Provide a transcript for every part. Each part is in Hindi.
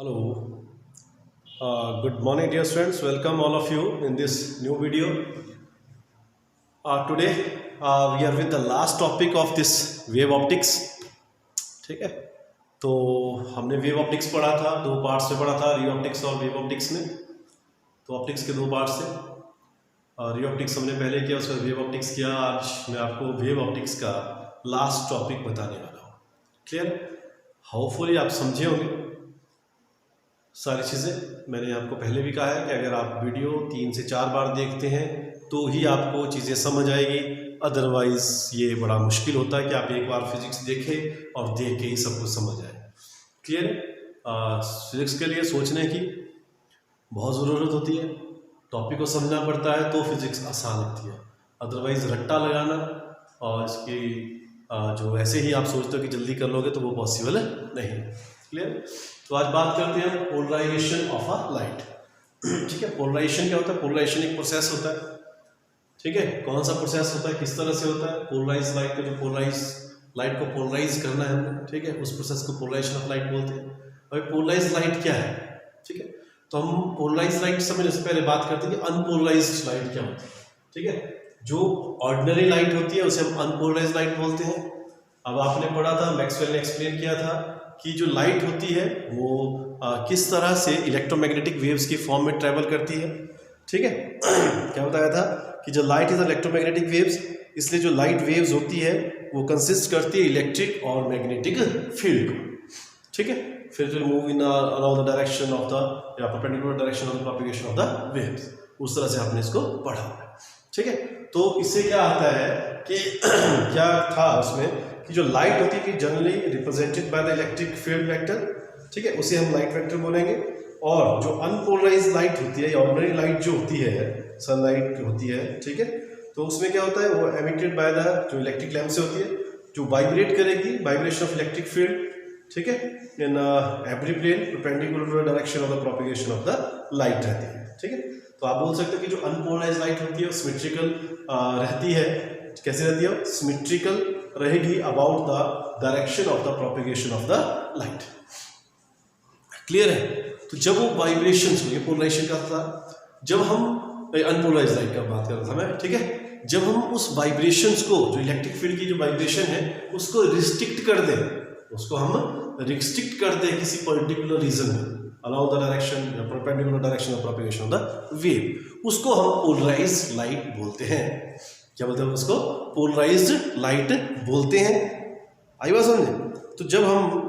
Hello, good morning, dear students. Welcome all of you in this new video. Today we are with the last topic of this wave optics. ठीक है, तो हमने वेव ऑप्टिक्स पढ़ा था, दो पार्ट्स में पढ़ा था, रे ऑप्टिक्स और वेव ऑप्टिक्स में। तो ऑप्टिक्स के दो पार्ट्स से रे ऑप्टिक्स हमने पहले किया, उसके बाद वेव ऑप्टिक्स किया। आज मैं आपको वेव ऑप्टिक्स का लास्ट टॉपिक बताने वाला हूँ। क्लियर? होपफुली आप समझे होंगे सारी चीज़ें। मैंने आपको पहले भी कहा है कि अगर आप वीडियो 3 से 4 बार देखते हैं तो ही आपको चीज़ें समझ आएगी, अदरवाइज़ ये बड़ा मुश्किल होता है कि आप एक बार फिजिक्स देखें और देख के ही सब कुछ समझ आए। क्लियर? फिजिक्स के लिए सोचने की बहुत ज़रूरत होती है, टॉपिक को समझना पड़ता है तो फिजिक्स आसान लगती है। अदरवाइज़ रट्टा लगाना और इसकी जो ऐसे ही आप सोचते हो कि जल्दी कर लोगे तो वो पॉसिबल नहीं। क्लियर? तो आज बात करते हैं पोलराइजेशन ऑफ अ लाइट। ठीक है, पोलराइजेशन क्या होता है? पोलराइजेशन एक प्रोसेस होता है। ठीक है, कौन सा प्रोसेस होता है, किस तरह से होता है? पोलराइज लाइट को, जो पोलराइज लाइट को पोलराइज करना है हमने, ठीक है, उस प्रोसेस को पोलराइजेशन ऑफ लाइट बोलते हैं। अभी पोलराइज लाइट क्या है? ठीक है, तो हम पोलराइज लाइट समझने से पहले बात करते हैं कि अनपोलराइज्ड लाइट क्या होती है। ठीक है, जो ऑर्डिनरी लाइट होती है उसे हम अनपोलराइज्ड लाइट बोलते हैं। अब आपने पढ़ा था, मैक्सवेल ने एक्सप्लेन किया था कि जो लाइट होती है वो किस तरह से इलेक्ट्रोमैग्नेटिक वेव्स की फॉर्म में ट्रैवल करती है। ठीक है, क्या बताया था कि जो लाइट इज इलेक्ट्रोमैग्नेटिक वेव्स, इसलिए जो लाइट वेव्स होती है वो कंसिस्ट करती है इलेक्ट्रिक और मैग्नेटिक फील्ड को। ठीक है, फिर will move in along the direction of the या perpendicular direction of the propagation of the waves. उस तरह से आपने इसको पढ़ा है। ठीक है, तो इससे क्या आता है कि क्या था उसमें कि जो लाइट होती है generally represented by the electric field vector. ठीक है, उसे हम लाइट वेक्टर बोलेंगे। और जो अनपोलराइज लाइट होती है, ऑर्डिनरी लाइट जो होती है, सनलाइट होती है, ठीक है, तो उसमें क्या होता है, वो एमिटेड बाय द जो इलेक्ट्रिक लैंप से होती है, जो वाइब्रेट करेगी, वाइब्रेशन ऑफ इलेक्ट्रिक फील्ड। ठीक है, in every plane perpendicular direction of the propagation of the light रहती है। ठीक है, तो आप बोल सकते हो कि जो अनपोलराइज लाइट होती है सिमेट्रिकल रहती है। कैसे रहती है? सिमेट्रिकल रहेगी about the direction of the propagation of the light. Clear है? तो जब वो वाइब्रेशंस को, ये पोलराइजेशन का था, जब हम अनपोलराइज लाइट का बात कर रहा था मैं, ठीक है, जब हम उस वाइब्रेशंस को, जो इलेक्ट्रिक फील्ड की जो वाइब्रेशन है, उसको रिस्ट्रिक्ट कर दें, उसको हम रिस्ट्रिक्ट कर दें किसी पर्टिकुलर रीजन में, अलाउ द डायरेक्शन या perpendicular direction of propagation of the wave, उसको हम पोलराइज्ड लाइट बोलते हैं। क्या बोलते हैं उसको? पोलराइज्ड लाइट बोलते हैं। आई बात समझे? तो जब हम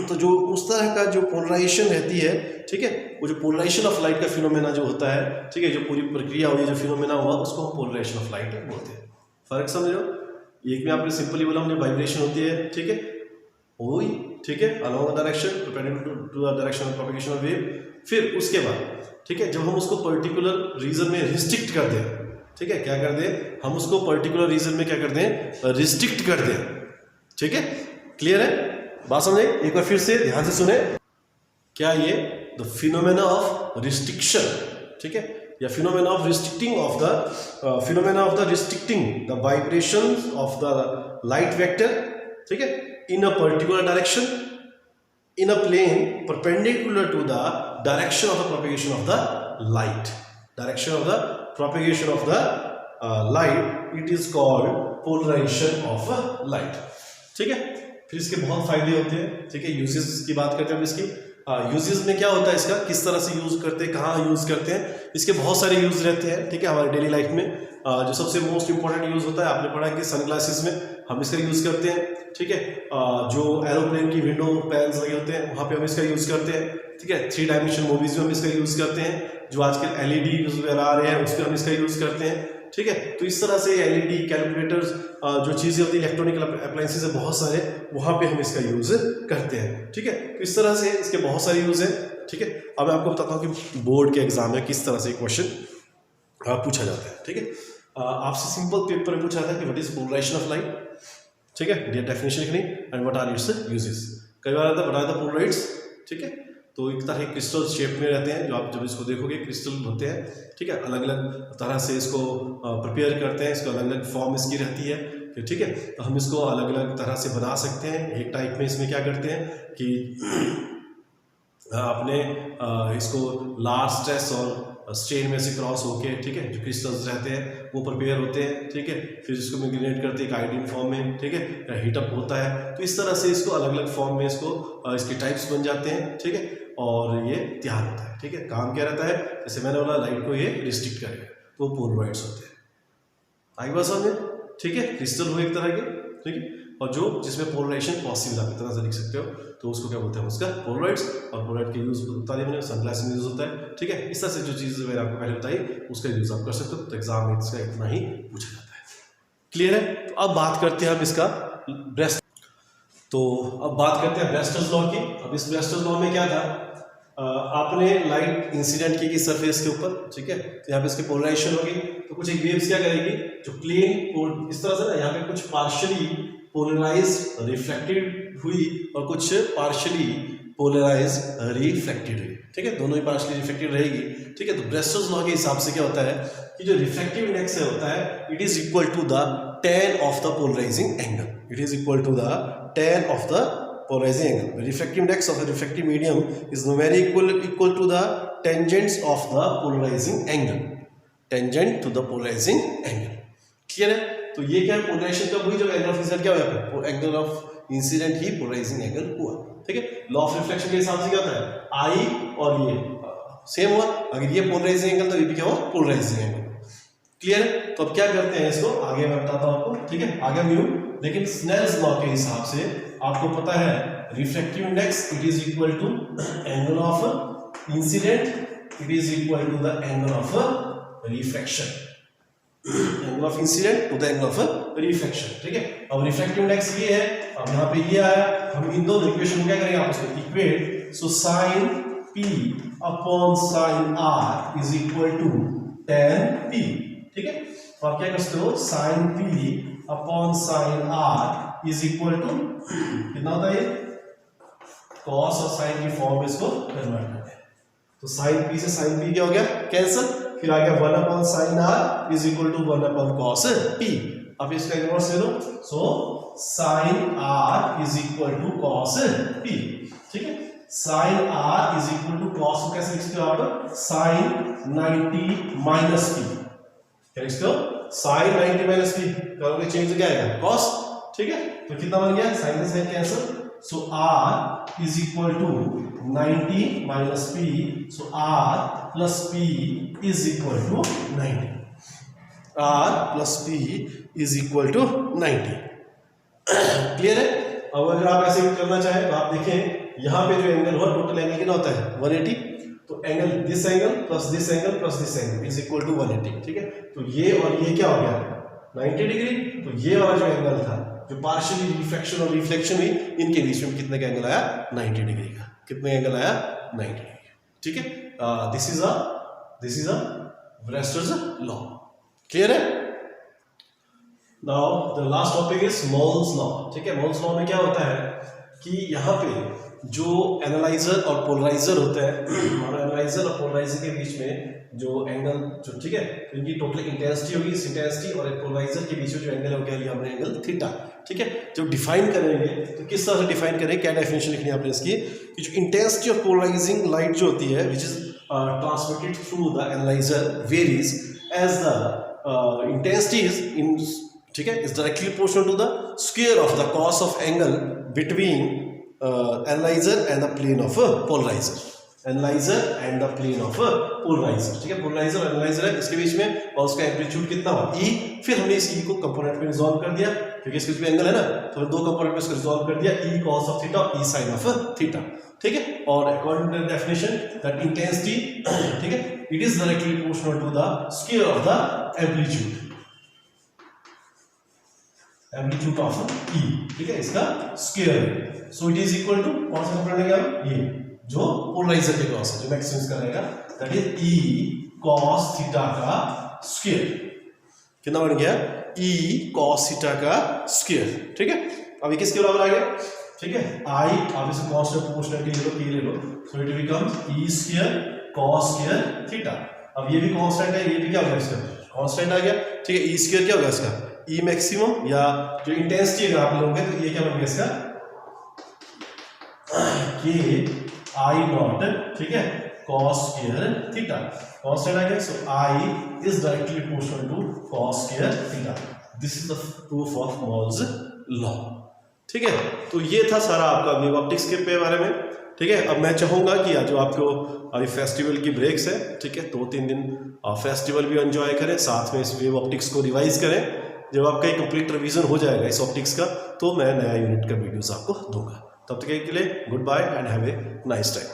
तो जो उस तरह का जो पोलराइजेशन रहती है, ठीक है, वो जो पोलराइजेशन ऑफ लाइट का फिनोमेना जो होता है, ठीक है, जो पूरी प्रक्रिया हुई, जो फिनोमेना हुआ, उसको हम पोलराइजेशन ऑफ लाइट बोलते हैं। फर्क समझ लो? एक में आपने सिंपली बोला हमने वाइब्रेशन होती है, ठीक है, वही, ठीक है, along the direction perpendicular to the direction of propagation of wave. फिर उसके बाद, ठीक है, जब हम उसको पर्टिकुलर रीजन में रिस्ट्रिक्ट कर दें, ठीक है, क्या कर दें, हम उसको पर्टिकुलर रीजन में क्या कर दें, रिस्ट्रिक्ट कर दें। ठीक है, क्लियर है? बात समझे? एक बार फिर से ध्यान से सुने। क्या ये द फिनोमेना ऑफ रिस्ट्रिक्शन, ठीक है, या phenomena of restricting of the phenomena of the restricting the vibrations of the light vector, ठीक है, in a particular direction in a plane perpendicular to the direction of the propagation of the light, direction of the propagation of the light, it is called polarization of light. ठीक है, फिर इसके बहुत फायदे होते हैं। ठीक है, यूजेस की बात करते हैं हम इसकी। यूजेस में क्या होता है इसका, किस तरह से यूज करते हैं, कहाँ यूज करते हैं, इसके बहुत सारे यूज रहते हैं। ठीक है, हमारे डेली लाइफ में जो सबसे मोस्ट इंपॉर्टेंट यूज होता है, आपने पढ़ा कि सनग्लासेस में हम इसका यूज करते हैं। ठीक है, जो एरोप्लेन की विंडो पैनल्स लगे होते हैं वहाँ पे हम इसका यूज करते हैं। ठीक है, 3 डायमेंशन मूवीज में हम इसका यूज करते हैं। जो आजकल एलईडी वगैरह आ रहे हैं उस पर हम इसका यूज करते हैं। ठीक है, तो इस तरह से एलईडी, कैलकुलेटर्स, जो चीज़ें होती है, इलेक्ट्रॉनिक अप्लायंसेस है बहुत सारे, वहाँ पे हम इसका यूज करते हैं। ठीक है, तो इस तरह से इसके बहुत सारे यूज हैं। ठीक है, अब मैं आपको बताता हूँ कि बोर्ड के एग्जाम में किस तरह से क्वेश्चन पूछा जाता है। ठीक है, आपसे सिंपल पेपर में पूछा था कि what is polarization of light. ठीक है, डेफिनेशन लिखनी and what are its uses. कई बार आता है व्हाट आर द पोलराइड्स। ठीक है, तो एक तरह के क्रिस्टल शेप में रहते हैं, जो आप जब इसको देखोगे क्रिस्टल होते हैं। ठीक है, अलग अलग तरह से इसको प्रिपेयर करते हैं, इसको अलग अलग फॉर्म इसकी रहती है। ठीक है, तो हम इसको अलग अलग तरह से बना सकते हैं। एक टाइप में इसमें क्या करते हैं कि अपने इसको लार्ज स्ट्रेस और स्ट्रेन में से क्रॉस होके, ठीक है, जो क्रिस्टल्स रहते हैं वो प्रिपेयर होते हैं, ठीक है, फिर इसको मिग्रेट करते हैं आयोडीन फॉर्म में, ठीक है, या हीटअप होता है। तो इस तरह से इसको अलग अलग फॉर्म में इसको इसके टाइप्स बन जाते हैं, ठीक है, और ये तैयार होता है, ठीक है। काम क्या रहता है, जैसे मैंने बोला लाइट को ये रिस्ट्रिक्ट करेगा, तो पोलराइड्स होते हैं। आई बात समझ में, ठीक है, क्रिस्टल हुए एक तरह के, ठीक है, और जो जिसमें पोलराइजेशन पॉसिबल आप इतना से लिख सकते हो, तो उसको क्या बोलते हैं, उसका पोलराइड्स। और पोलराइड के यूज बता दिया मैंने, सनग्लास में यूज होता है, ठीक है। इस तरह से जो चीज़ मैंने आपको पहले बताई उसका यूज आप कर सकते हो, तो एग्जाम में इसका इतना ही पूछा जाता है। क्लियर है। तो अब बात करते हैं हम इसका ब्रेस्ट, तो अब बात करते हैं ब्रेस्टर्स लॉ की। अब इस ब्रेस्टर्स लॉ में क्या था, आपने लाइट इंसिडेंट की सरफेस के ऊपर, ठीक है, तो यहाँ पे इसकी पोलराइजेशन होगी, तो कुछ एक वेव्स क्या करेगी, जो प्लेन इस तरह से ना, यहाँ पे कुछ पार्शियली पोलराइज्ड रिफ्लेक्टेड हुई और कुछ पार्शियली पोलराइज्ड रिफ्लेक्टेड हुई, ठीक है, दोनों ही पार्शियली रिफ्लेक्टेड रहेगी, ठीक है। तो ब्रेस्टर्स लॉ के हिसाब से क्या होता है कि जो रिफ्लेक्टिव इंडेक्स है होता है, it is equal to the tan of the polarizing angle, it is equal to the tan of the polarizing angle. The refractive index of a refractive medium is numerically equal to the tangents of the polarizing angle. Tangent to the polarizing angle. Clear है? तो ये क्या है, पोलराइजेशन कब हुई, जब एंगल ऑफ इंसिडेंट क्या हुआ, एंगल ऑफ इंसिडेंट ही पोलराइजिंग एंगल हुआ, ठीक है। लॉ ऑफ रिफ्लेक्शन के हिसाब से क्या होता है, आई और ये सेम हुआ, अगर ये पोलराइजिंग एंगल तो ये भी क्या हुआ, पोलराइजिंग एंगल। क्लियर है। तो अब क्या करते हैं इसको, आगे मैं बताता हूं आपको, ठीक है, आगे व्यू। लेकिन स्नेल्स लॉ के हिसाब से आपको पता है refractive index it is equal to angle of incident it is equal to the angle of refraction, angle of incident to the angle of refraction, ठीक है। अब रिफ्रैक्टिव इंडेक्स ये है, अब यहाँ पे ये आया, हम इन दोनों इक्वेशन को क्या करेंगे आपस में equate, so sine p upon sine r is equal to tan p, ठीक है। तो आप क्या कर सकते हो, sine p upon sine r is equal to कितना होता है, कॉस और साइन की फॉर्म में इसको कन्वर्ट करते हैं, तो साइन p से साइन p क्या हो गया, कैंसिल, फिर आ गया 1 upon sine r is equal to 1 upon cos p। अब इसका इनवर्स ले लो, so sine r is equal to cos p, ठीक है। Sine r is equal to cos को कैसे लिखते हो आप, साइन 90 माइनस p, क्या लिखते हो, साइन 90 माइनस p, करोगे चेंज क्या आएगा, कॉस, ठीक है। तो कितना बन गया, साइन से sine cancel, so r is equal to 90 minus p, so r plus p is equal to 90, r plus p is equal to 90। Clear है। अब अगर आप ऐसे करना चाहें तो आप देखें यहाँ पे जो एंगल हुआ, टोटल एंगल कितना होता है 180, तो angle this angle plus this angle plus this angle is equal to 180, ठीक है। तो ये और ये क्या हो गया 90 डिग्री, तो ये वाला जो एंगल था, जो पार्शियली रिफ्लेक्शन और रिफ्लेक्शन हुई, इनके बीच में कितने का एंगल आया, 90 डिग्री का, कितने एंगल आया 90 डिग्री, ठीक है। This is a Brewster's law. Clear है। Now the last topic is Malus law, ठीक है। मोल्स लॉ में क्या होता है कि यहाँ पे जो एनालाइजर और पोलराइजर होता है, और एनालाइजर और पोलराइजर के बीच में जो एंगल, जो ठीक है, तो इनकी टोटल इंटेंसिटी होगी, इस इंटेंसिटी और पोलराइजर के बीच में जो एंगल हो गया, ये हमने एंगल थीटा, ठीक है। जब डिफाइन करेंगे तो किस तरह से डिफाइन करेंगे, क्या डेफिनेशन लिखनी है आपने इसकी, कि जो इंटेंसिटी ऑफ पोलराइजिंग लाइट जो होती है which is transmitted through the analyser varies as the intensity is in, ठीक है, is directly proportional to the square of the cos of angle between analyser and the plane of polariser, analyser and the plane of polariser, ठीक है। पोलराइजर एनालाइजर है, इसके बीच में, और उसका एम्पलीट्यूड कितना हुआ E, फिर हमने इस E को कंपोनेंट में रिजॉल्व कर दिया, क्योंकि इसके बीच में एंगल है ना, तो दो कंपोनेंट में इसको रिजॉल्व कर दिया, E cos ऑफ थीटा और E sin ऑफ थीटा, ठीक है। और according to the definition that intensity, ठीक है, it is directly proportional to the square of the amplitude of E, ठीक है, इसका square. So it is equal to कौन सा कंपोनेंट लेंगे, ये जो पोलराइजर के क्रॉस है, जो मैक्सिमम करेगा, that is E cos theta का स्क्वायर। कितना बन गया, E cos थीटा का स्क्वायर, ठीक है। अब ये किसके बराबर आ गया, ठीक है, I, आप इसे cos से प्रोपोर्शनल के ले लो, P ले लो, so it becomes E square cos square theta. अब ये भी कांस्टेंट है, ये भी क्या हो गया, इसका कांस्टेंट आ गया, ठीक है। E स्क्वायर क्या होगा इसका, E मैक्सिमम, या जो इंटेंसिटी अगर आप लोगे तो ये क्या बन गया इसका, K आई नॉट, ठीक है, cos square theta, cos theta क्या, so I is directly proportional to cos square theta. This is the proof of Malus law, ठीक है। तो ये था सारा आपका वेव ऑप्टिक्स के बारे में, ठीक है। अब मैं चाहूंगा कि जो आपको अभी फेस्टिवल की ब्रेक्स है, ठीक है, 2-3 दिन फेस्टिवल भी एंजॉय करें, साथ में इस वेव ऑप्टिक्स को रिवाइज करें। जब आपका एक कंप्लीट रिवीजन हो जाएगा इस ऑप्टिक्स का, तो मैं नया यूनिट का वीडियोस आपको दूंगा। तब तक के लिए good bye and have a nice time.